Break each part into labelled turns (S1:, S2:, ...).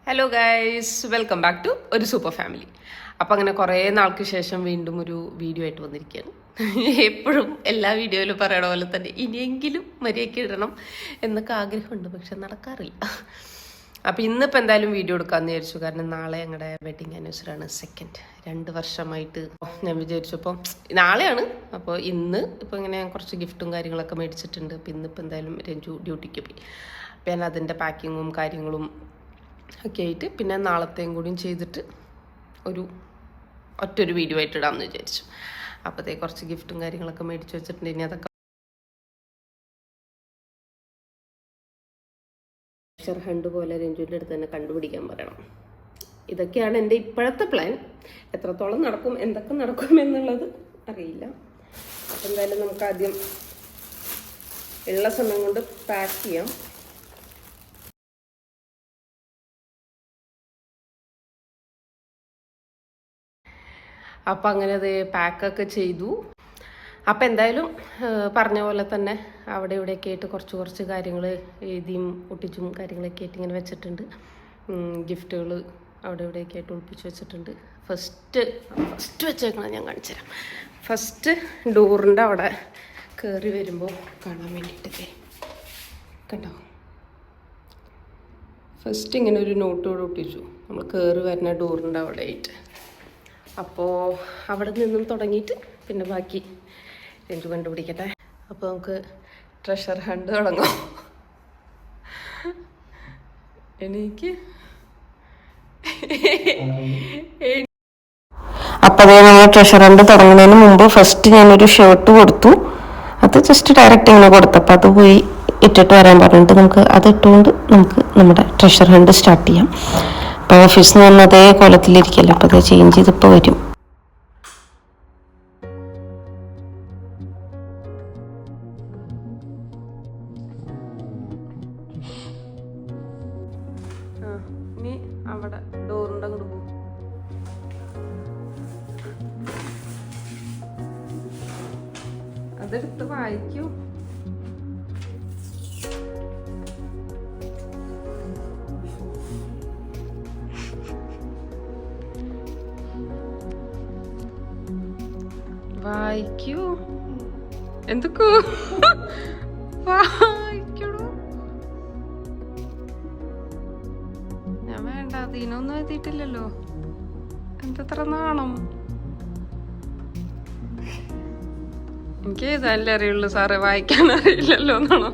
S1: Hello guys, welcome back to ഒരു super family. അപ്പം അങ്ങനെ കുറേ നാൾക്ക് ശേഷം വീണ്ടും ഒരു വീഡിയോ ആയിട്ട് വന്നിരിക്കുകയാണ്. എപ്പോഴും എല്ലാ വീഡിയോയിലും പറയണ പോലെ തന്നെ ഇനിയെങ്കിലും മര്യാദയ്ക്ക് ഇടണം എന്നൊക്കെ ആഗ്രഹമുണ്ട്, പക്ഷെ നടക്കാറില്ല. അപ്പം ഇന്നിപ്പോൾ എന്തായാലും വീഡിയോ എടുക്കാമെന്ന് വിചാരിച്ചു. കാരണം നാളെ ഞങ്ങളുടെ വെഡിങ് ആനിവേഴ്സറി ആണ്, 2 വർഷമായിട്ട്. ഞാൻ വിചാരിച്ചപ്പോൾ നാളെയാണ്. അപ്പോൾ ഇന്ന് ഇപ്പോൾ ഇങ്ങനെ കുറച്ച് ഗിഫ്റ്റും കാര്യങ്ങളൊക്കെ മേടിച്ചിട്ടുണ്ട്. അപ്പോൾ ഇന്നിപ്പോൾ എന്തായാലും രഞ്ജു ഡ്യൂട്ടിക്ക് പോയി. അപ്പോൾ ഞാൻ അതിൻ്റെ പാക്കിങ്ങും കാര്യങ്ങളും ഒക്കെ ആയിട്ട് പിന്നെ നാളത്തെയും കൂടിയും ചെയ്തിട്ട് ഒറ്റൊരു വീഡിയോ ആയിട്ട് ഇടാമെന്ന് വിചാരിച്ചു. അപ്പോഴത്തേ കുറച്ച് ഗിഫ്റ്റും കാര്യങ്ങളൊക്കെ മേടിച്ച് വെച്ചിട്ടുണ്ട്. ഇനി അതൊക്കെ ഹണ്ട് പോലെ രഞ്ജുവിൻ്റെ അടുത്ത് തന്നെ കണ്ടുപിടിക്കാൻ പറയണം. ഇതൊക്കെയാണ് എൻ്റെ ഇപ്പോഴത്തെ പ്ലാൻ. എത്രത്തോളം നടക്കും, എന്തൊക്കെ നടക്കും എന്നുള്ളത് അറിയില്ല. അപ്പം എന്തായാലും നമുക്ക് ആദ്യം ഉള്ള സമയം കൊണ്ട് പാക്ക് ചെയ്യാം. അപ്പം അങ്ങനെ അത് പാക്കൊക്കെ ചെയ്തു. അപ്പം എന്തായാലും പറഞ്ഞ പോലെ തന്നെ അവിടെ ഇവിടെയൊക്കെ ആയിട്ട് കുറച്ച് കാര്യങ്ങൾ എഴുതിയും ഒട്ടിച്ചും കാര്യങ്ങളൊക്കെ ആയിട്ട് ഇങ്ങനെ വെച്ചിട്ടുണ്ട്. ഗിഫ്റ്റുകൾ അവിടെ ഇവിടെയൊക്കെ ആയിട്ട് ഒളിപ്പിച്ച് വെച്ചിട്ടുണ്ട്. ഫസ്റ്റ് വെച്ചേക്കണം, ഞാൻ കാണിച്ചു തരാം. ഫസ്റ്റ് ഡോറിൻ്റെ അവിടെ കയറി വരുമ്പോൾ കാണാൻ വേണ്ടിയിട്ടൊക്കെ കണ്ടോ, ഫസ്റ്റ് ഇങ്ങനെ ഒരു നോട്ടോടെ ഒട്ടിച്ചു നമ്മൾ കയറി വരുന്ന ഡോറിൻ്റെ അവിടെ ആയിട്ട്. അപ്പോൾ അവിടെ നിന്നും തുടങ്ങിയിട്ട് പിന്നെ ബാക്കി രഞ്ജു കണ്ടുപിടിക്കട്ടെ. അപ്പോൾ നമുക്ക് ട്രഷർ ഹണ്ട് തുടങ്ങാം. എനിക്ക് അപ്പോൾ അതേ നമ്മൾ ട്രഷർ ഹണ്ട് തുടങ്ങുന്നതിന് മുമ്പ് ഫസ്റ്റ് ഞാനൊരു ഷർട്ട് കൊടുത്തു. അത് ജസ്റ്റ് ഡയറക്റ്റ് ഇങ്ങനെ കൊടുത്തപ്പോൾ അത് പോയി ഇട്ടിട്ട് വരാൻ പറഞ്ഞിട്ട് നമുക്ക് അത് ഇട്ടുകൊണ്ട് നമുക്ക് നമ്മുടെ ട്രഷർ ഹണ്ട് സ്റ്റാർട്ട് ചെയ്യാം. അപ്പോൾ ഓഫീസിൽ നിന്ന് അതേ കോലത്തിലിരിക്കല്ലോ, അപ്പോൾ അത് ചേഞ്ച് ചെയ്തിപ്പോൾ വരും. ഇനി അവിടെ ഡോറിൻ്റെ അങ്ങോട്ട് പോകും. അതെടുത്ത് വായിക്കൂ. വായിക്കൂ, എന്തൊക്കെ വായിക്കണോ? ഞാൻ വേണ്ട, അതിനൊന്നും എഴുതിയിട്ടില്ലല്ലോ. എന്തത്ര നാണം. എനിക്ക് എഴുതാനല്ലേ അറിയുള്ളൂ സാറേ, വായിക്കാൻ അറിയില്ലല്ലോ എന്നാണോ?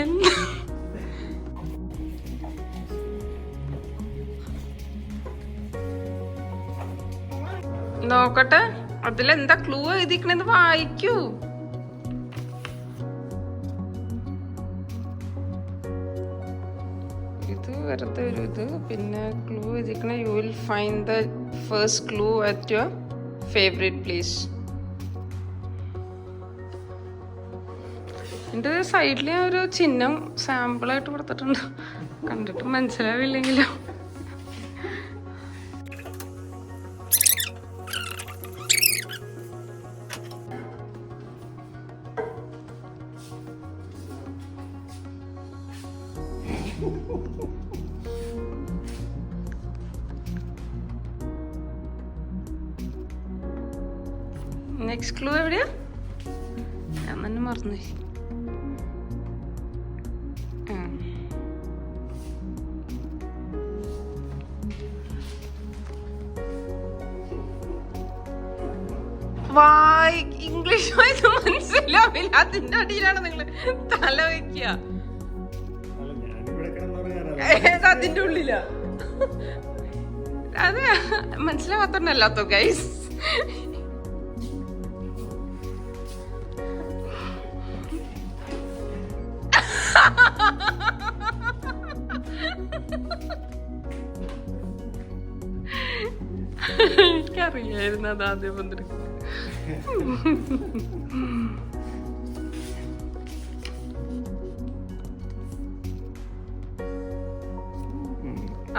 S1: എന്താ നോക്കട്ടെ, അതിലെന്താ ക്ലൂ എഴുതിക്കണെന്ന് വായിക്കൂ. ഇത് വെറുതെ ഒരു ഇത്. പിന്നെ ക്ലൂ എഴുതിക്കണ you will find the first clue at your favourite place. എൻ്റെ സൈഡിൽ ഞാൻ ഒരു ചിഹ്നം സാമ്പിളായിട്ട് കൊടുത്തിട്ടുണ്ട്, കണ്ടിട്ട് മനസ്സിലാവില്ലെങ്കിലോ. നെക്സ്റ്റ് ക്ലൂ എവിടെയാ? ഞാൻ തന്നെ മറന്നു. ഇംഗ്ലീഷ് വായിച്ച് മനസ്സിലാവില്ല, അതിന്റെ അടിയിലാണ് നിങ്ങൾ തല വയ്ക്കുക. അതിന്റെ ഉള്ളിലാ. അതെ, മനസ്സിലാവാത്തല്ലാത്തോ ഗൈസ്. എനിക്കറിയായിരുന്നു അത് ആദ്യം വന്നിട്ട്.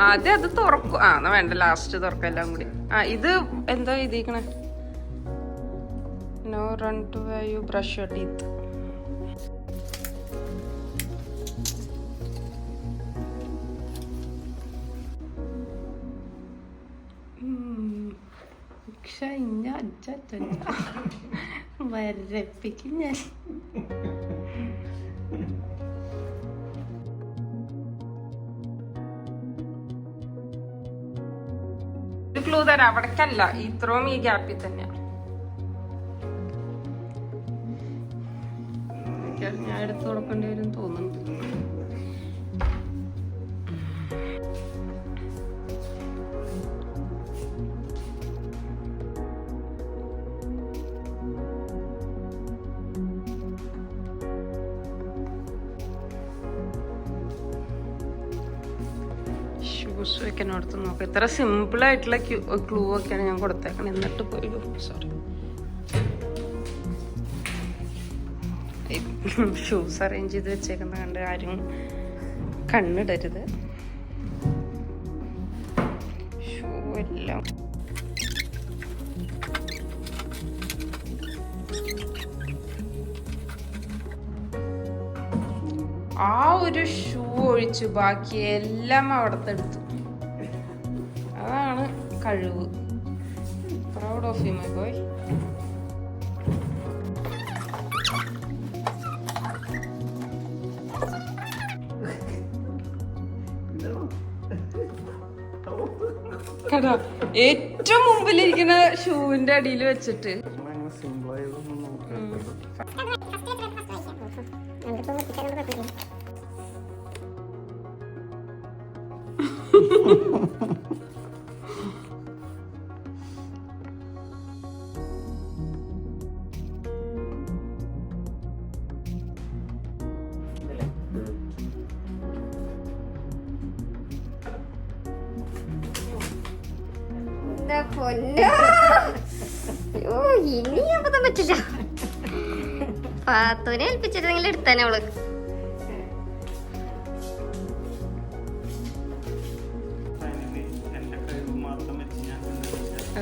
S1: ആദ്യം അത് തുറക്കും. എന്നാ വേണ്ട, ലാസ്റ്റ് തുറക്കാം എല്ലാം കൂടി. ഇത് എന്താ എഴുതിക്കണേ? No run to way you brush your teeth. വരപ്പിക്കും ഞാൻ. ക്ലൂ തരാം, അവിടേക്കല്ല, ഇത്രയും ഈ ഗ്യാപ്പിൽ തന്നെയാ. ഞാൻ എടുത്തു കൊടുക്കേണ്ടി വരും തോന്നുന്നുണ്ട്. ഷൂസ് വെക്കാനോടത്ത് നോക്കാം. ഇത്ര സിമ്പിളായിട്ടുള്ള ക്ലൂ ഒക്കെയാണ് ഞാൻ കൊടുത്തേക്കണം. എന്നിട്ട് പോയി സോറി ഷൂസ് അറേഞ്ച് ചെയ്ത് വെച്ചേക്കുന്ന കണ്ട് ആരും കണ്ണിടരുത്. ഷൂ എല്ലാം ആ ഒരു ഷൂ ഒഴിച്ചു ബാക്കി എല്ലാം അവിടത്തെ എടുത്തു. അതാണ് കഴിവ്. Proud of you my boy. കടാ ഏറ്റവും മുമ്പിലിരിക്കുന്ന ഷൂവിന്റെ അടിയിൽ വെച്ചിട്ട്
S2: ഇനി അബദ്ധം പറ്റില്ല. പാത്തൂനെ ഏൽപ്പിച്ചിരുന്നെങ്കിൽ എടുത്താനെ അവള്.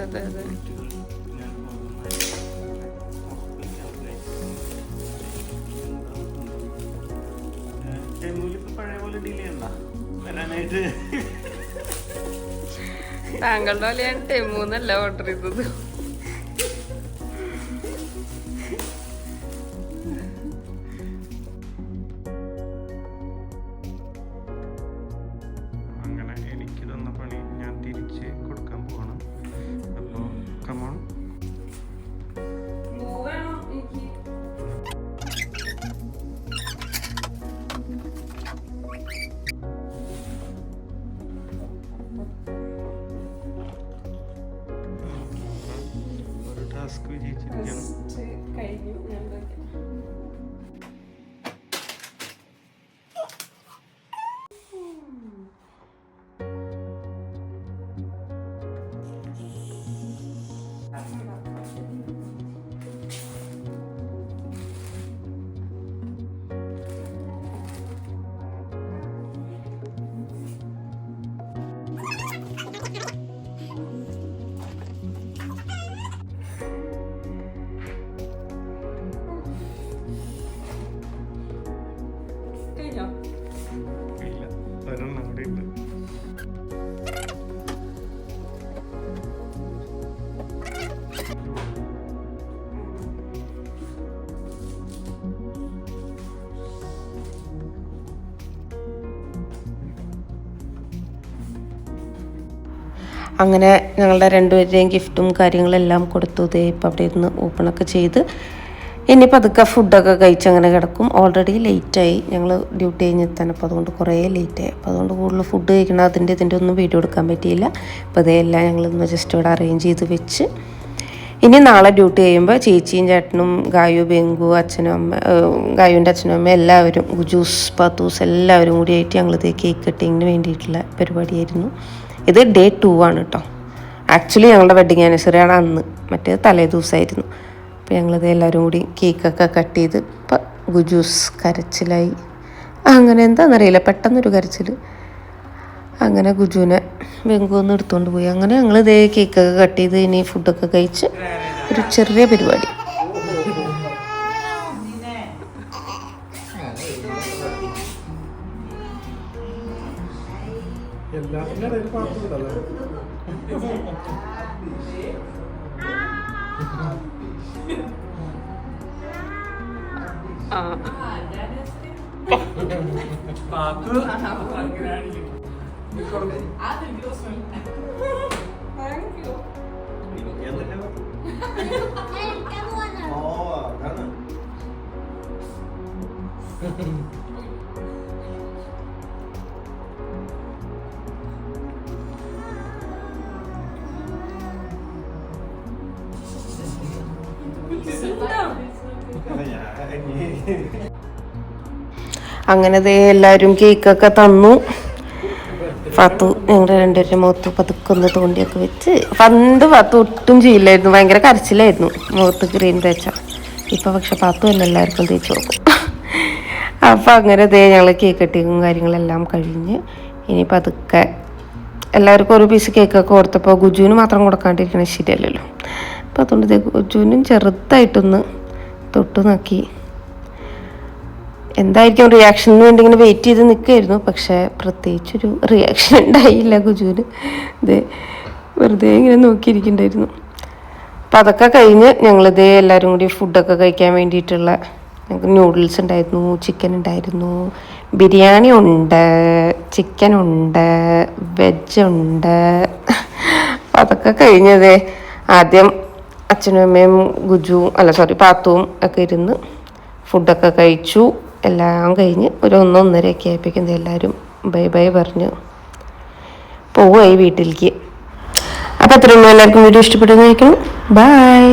S1: അതെ അതെ താങ്കളുടെ പോലെ ഞാൻ ടെമൂന്നല്ല ഓർഡർ ചെയ്തത്.
S3: അങ്ങനെ എനിക്ക് തന്ന പണി ഞാൻ തിരിച്ച് കൊടുക്കാൻ പോകണം. അപ്പോൾ കമോൺ. ഒരു ടാസ്ക് വിജയിച്ചിരിക്കണം.
S1: കഴിഞ്ഞു.
S3: ഇല്ല, ഒരെണ്ണം കൂടി ഉണ്ട്.
S1: അങ്ങനെ ഞങ്ങളുടെ രണ്ടുപേരുടെയും ഗിഫ്റ്റും കാര്യങ്ങളെല്ലാം കൊടുത്തു. ഇതേ ഇപ്പം അവിടെ ഇരുന്ന് ഓപ്പണൊക്കെ ചെയ്ത് ഇനി പതുക്കെ ഫുഡൊക്കെ കഴിച്ച് അങ്ങനെ കിടക്കും. ഓൾറെഡി ലേറ്റായി, ഞങ്ങൾ ഡ്യൂട്ടി കഴിഞ്ഞെത്താൻ. അപ്പോൾ അതുകൊണ്ട് കുറേ ലേറ്റായി. അപ്പോൾ അതുകൊണ്ട് കൂടുതൽ ഫുഡ് കഴിക്കണം ഇതിൻ്റെ ഒന്നും വീഡിയോ എടുക്കാൻ പറ്റിയില്ല. അപ്പോൾ ഇതെല്ലാം ഞങ്ങളിന്ന് ജസ്റ്റ് ഇവിടെ അറേഞ്ച് ചെയ്ത് വെച്ച് ഇനി നാളെ ഡ്യൂട്ടി ചെയ്യുമ്പോൾ ചേച്ചിയും ചേട്ടനും ഗായു ബെങ്കു അച്ഛനും അമ്മ ഗായുവിൻ്റെ അച്ഛനും അമ്മ എല്ലാവരും ഗുജൂസ് പാത്തൂസ് എല്ലാവരും കൂടിയായിട്ട് ഞങ്ങളിത് കേക്ക് കട്ടിങ്ങിന് വേണ്ടിയിട്ടുള്ള പരിപാടിയായിരുന്നു. ഇത് ഡേ 2 ആണ് കേട്ടോ. ആക്ച്വലി ഞങ്ങളുടെ വെഡിങ് ആനിവേഴ്സറിയാണ് അന്ന്, മറ്റേത് തലേ ദിവസമായിരുന്നു. അപ്പോൾ ഞങ്ങളിത് എല്ലാവരും കൂടി കേക്കൊക്കെ കട്ട് ചെയ്ത് ഇപ്പം ഗുജൂസ് കരച്ചിലായി. അങ്ങനെ എന്താണെന്നറിയില്ല, പെട്ടെന്നൊരു കരച്ചിൽ. അങ്ങനെ ഗുജുവിനെ വെങ്കുവന്ന് എടുത്തുകൊണ്ട് പോയി. അങ്ങനെ ഞങ്ങൾ ഇതേ കേക്കൊക്കെ കട്ട് ചെയ്ത് ഇനി ഫുഡൊക്കെ കഴിച്ച് ഒരു ചെറിയ പരിപാടി. അങ്ങനെ എല്ലാവരും കേക്കൊക്കെ തന്നു. ഫാത്തു ഞങ്ങളുടെ രണ്ടുപേരുടെ മുഖത്ത് പതുക്കൊന്ന് തോണ്ടിയൊക്കെ വെച്ച്. പണ്ട് ഫാത്തു ഒട്ടും ചെയ്യില്ലായിരുന്നു, ഭയങ്കര കരച്ചിലായിരുന്നു മുഖത്ത് ക്രീം തേച്ച. ഇപ്പൊ പക്ഷെ പാത്തു തന്നെ എല്ലാവർക്കും തേച്ച് കൊടുക്കും. അപ്പൊ അങ്ങനെ ഞങ്ങൾ കേക്ക് കട്ടിങ്ങും കാര്യങ്ങളെല്ലാം കഴിഞ്ഞ് ഇനി പതുക്കെ എല്ലാവർക്കും ഒരു പീസ് കേക്കൊക്കെ കൊടുത്തപ്പോൾ ഗുജുവിന് മാത്രം കൊടുക്കാണ്ടിരിക്കണ ശരിയല്ലല്ലോ. അപ്പം അതുകൊണ്ട് ഗുജുവിനും ചെറുതായിട്ടൊന്ന് തൊട്ട് നോക്കി. എന്തായിരിക്കും റിയാക്ഷന് വേണ്ടി ഇങ്ങനെ വെയിറ്റ് ചെയ്ത് നിൽക്കുമായിരുന്നു. പക്ഷേ പ്രത്യേകിച്ചൊരു റിയാക്ഷൻ ഉണ്ടായില്ല ഗുജുവിന്. വെറുതെ ഇങ്ങനെ നോക്കിയിരിക്കണ്ടായിരുന്നു. അപ്പം അതൊക്കെ കഴിഞ്ഞ് ഞങ്ങളിത് എല്ലാവരും കൂടി ഫുഡൊക്കെ കഴിക്കാൻ വേണ്ടിയിട്ടുള്ള ഞങ്ങൾക്ക് നൂഡിൽസ് ഉണ്ടായിരുന്നു, ചിക്കൻ ഉണ്ടായിരുന്നു, ബിരിയാണി ഉണ്ട്, ചിക്കൻ ഉണ്ട്, വെജ് ഉണ്ട്. അപ്പം അതൊക്കെ കഴിഞ്ഞതേ ആദ്യം അച്ഛനും അമ്മയും പാത്തുവും ഒക്കെ ഇരുന്ന് ഫുഡൊക്കെ കഴിച്ചു. എല്ലാം കഴിഞ്ഞ് ഒരു 1-1:30 ആയപ്പോഴേക്കും എല്ലാവരും ബൈ ബൈ പറഞ്ഞു പോവുകയായി വീട്ടിലേക്ക്. അപ്പോൾ അത്രയൊന്നും എല്ലാവർക്കും വീഡിയോ ഇഷ്ടപ്പെട്ടെന്ന് ചോദിക്കണം. ബൈ.